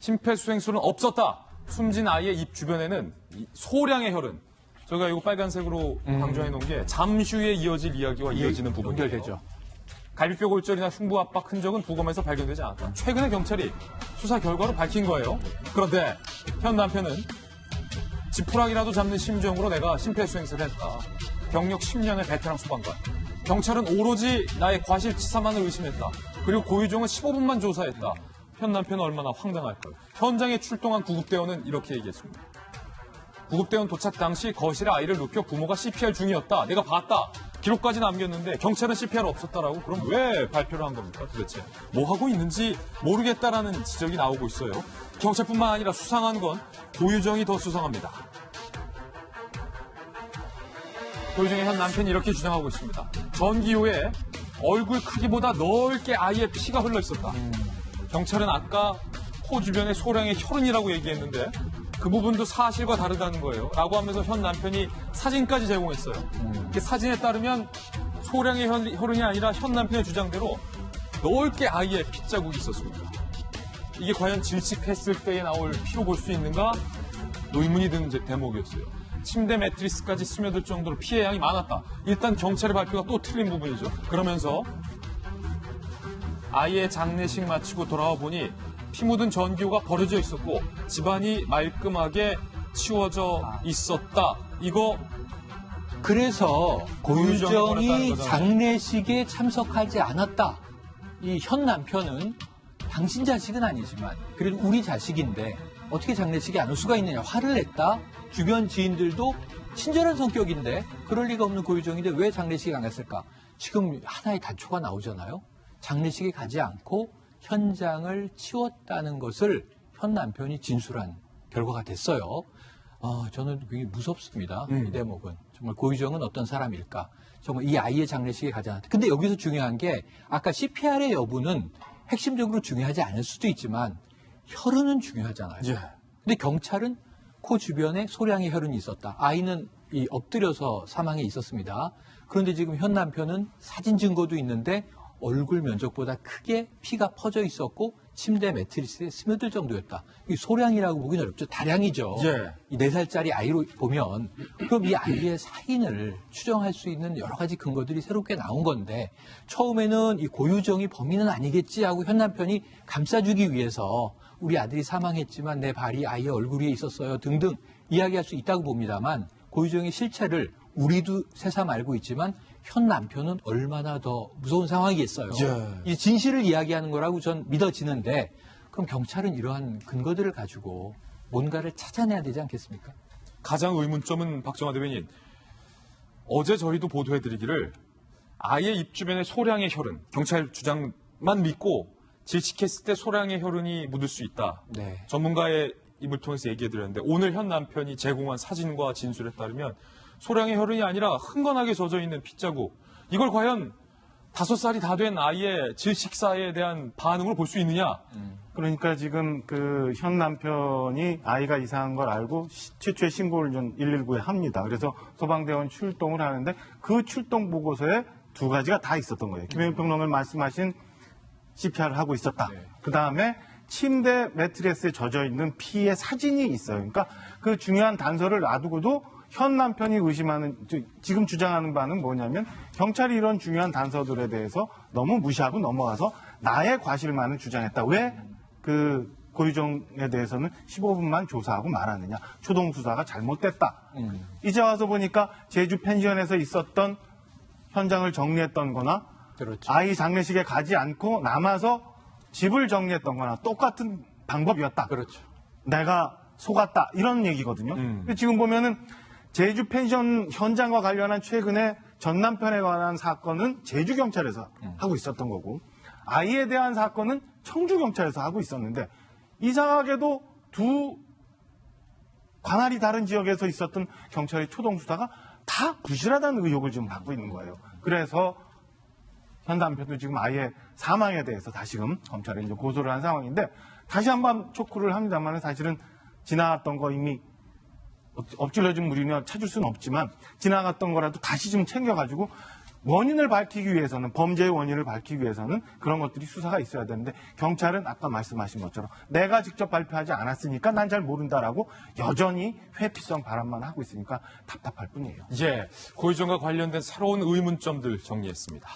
심폐소생술은 없었다. 숨진 아이의 입 주변에는 소량의 혈흔. 저희가 이거 빨간색으로 강조해 놓은 게 잠시 후에 이어질 이야기와 이어지는 부분이에요. 연결되죠. 갈비뼈 골절이나 흉부 압박 흔적은 부검에서 발견되지 않았다. 최근에 경찰이 수사 결과로 밝힌 거예요. 그런데 현 남편은 지푸라기라도 잡는 심정으로 내가 심폐소생술을 했다. 경력 10년의 베테랑 소방관. 경찰은 오로지 나의 과실치사만을 의심했다. 그리고 고유정은 15분만 조사했다. 현 남편은 얼마나 황당할까요? 현장에 출동한 구급대원은 이렇게 얘기했습니다. 구급대원 도착 당시 거실에 아이를 눕혀 부모가 CPR 중이었다. 내가 봤다. 기록까지 남겼는데 경찰은 CPR 없었다라고? 그럼 왜 발표를 한 겁니까 도대체? 뭐 하고 있는지 모르겠다라는 지적이 나오고 있어요. 경찰뿐만 아니라 수상한 건 고유정이 더 수상합니다. 고유정의 현 남편이 이렇게 주장하고 있습니다. 전기요에 얼굴 크기보다 넓게 아이의 피가 흘러 있었다. 경찰은 아까 코 주변에 소량의 혈흔이라고 얘기했는데 그 부분도 사실과 다르다는 거예요. 라고 하면서 현 남편이 사진까지 제공했어요. 사진에 따르면 소량의 혈흔이 아니라 현 남편의 주장대로 넓게 아이의 핏자국이 있었습니다. 이게 과연 질식했을 때에 나올 피로 볼 수 있는가? 의문이 드는 대목이었어요. 침대 매트리스까지 스며들 정도로 피해 양이 많았다. 일단 경찰의 발표가 또 틀린 부분이죠. 그러면서 아이의 장례식 마치고 돌아와 보니 피 묻은 전기요가 버려져 있었고 집안이 말끔하게 치워져 있었다. 이거 그래서 고유정이 고유정이 장례식에 참석하지 않았다. 이 현 남편은 당신 자식은 아니지만 그래도 우리 자식인데 어떻게 장례식에 안 올 수가 있느냐. 화를 냈다. 주변 지인들도 친절한 성격인데 그럴 리가 없는 고유정인데 왜 장례식에 안 갔을까. 지금 하나의 단초가 나오잖아요. 장례식에 가지 않고 현장을 치웠다는 것을 현 남편이 진술한 결과가 됐어요. 저는 굉장히 무섭습니다. 이 대목은. 정말 고유정은 어떤 사람일까. 정말 이 아이의 장례식에 가지 않았다. 근데 여기서 중요한 게 아까 CPR의 여부는 핵심적으로 중요하지 않을 수도 있지만 혈흔은 중요하잖아요. 예. 근데 경찰은 코 주변에 소량의 혈흔이 있었다. 아이는 엎드려서 사망해 있었습니다. 그런데 지금 현 남편은 사진 증거도 있는데 얼굴 면적보다 크게 피가 퍼져 있었고 침대 매트리스에 스며들 정도였다. 이 소량이라고 보기는 어렵죠. 다량이죠. 예. 이 4살짜리 아이로 보면 그럼 이 아이의 사인을 추정할 수 있는 여러 가지 근거들이 새롭게 나온 건데 처음에는 이 고유정이 범인은 아니겠지 하고 현 남편이 감싸주기 위해서 우리 아들이 사망했지만 내 발이 아이의 얼굴 위에 있었어요 등등 이야기할 수 있다고 봅니다만 고유정의 실체를 우리도 새삼 알고 있지만 현 남편은 얼마나 더 무서운 상황이겠어요. 예. 이 진실을 이야기하는 거라고 전 믿어지는데 그럼 경찰은 이러한 근거들을 가지고 뭔가를 찾아내야 되지 않겠습니까? 가장 의문점은 박정화 대변인. 어제 저희도 보도해드리기를 아이의 입 주변에 소량의 혈흔, 경찰 주장만 믿고 질식했을 때 소량의 혈흔이 묻을 수 있다. 네. 전문가의 입을 통해서 얘기해드렸는데 오늘 현 남편이 제공한 사진과 진술에 따르면 소량의 혈흔이 아니라 흥건하게 젖어있는 핏자국. 이걸 과연 5살이 다 된 아이의 질식사에 대한 반응으로 볼 수 있느냐? 그러니까 지금 그 현 남편이 아이가 이상한 걸 알고 최초의 신고를 119에 합니다. 그래서 소방대원 출동을 하는데 그 출동 보고서에 두 가지가 다 있었던 거예요. 김영일 평론가님 말씀하신 CPR을 하고 있었다. 네. 그 다음에 침대 매트리스에 젖어 있는 피의 사진이 있어요. 그러니까 그 중요한 단서를 놔두고도 현 남편이 의심하는, 지금 주장하는 바는 뭐냐면 경찰이 이런 중요한 단서들에 대해서 너무 무시하고 넘어가서 나의 과실만을 주장했다. 왜 그 고유정에 대해서는 15분만 조사하고 말았느냐. 초동수사가 잘못됐다. 이제 와서 보니까 제주 펜션에서 있었던 현장을 정리했던 거나 그렇죠. 아이 장례식에 가지 않고 남아서 집을 정리했던 거나 똑같은 방법이었다. 그렇죠. 내가 속았다. 이런 얘기거든요. 지금 보면은 제주 펜션 현장과 관련한 최근에 전 남편에 관한 사건은 제주경찰에서 하고 있었던 거고 아이에 대한 사건은 청주경찰에서 하고 있었는데 이상하게도 두 관할이 다른 지역에서 있었던 경찰의 초동수사가 다 부실하다는 의혹을 지금 받고 있는 거예요. 그래서 현 남편도 지금 아이의 사망에 대해서 다시금 검찰에 이제 고소를 한 상황인데 다시 한번 촉구를 합니다만 사실은 지나갔던 거 이미 엎질러진 물이며 찾을 수는 없지만 지나갔던 거라도 다시 좀 챙겨가지고 원인을 밝히기 위해서는, 범죄의 원인을 밝히기 위해서는 그런 것들이 수사가 있어야 되는데, 경찰은 아까 말씀하신 것처럼 내가 직접 발표하지 않았으니까 난 잘 모른다라고 여전히 회피성 발언만 하고 있으니까 답답할 뿐이에요. 예, 고의정과 관련된 새로운 의문점들 정리했습니다.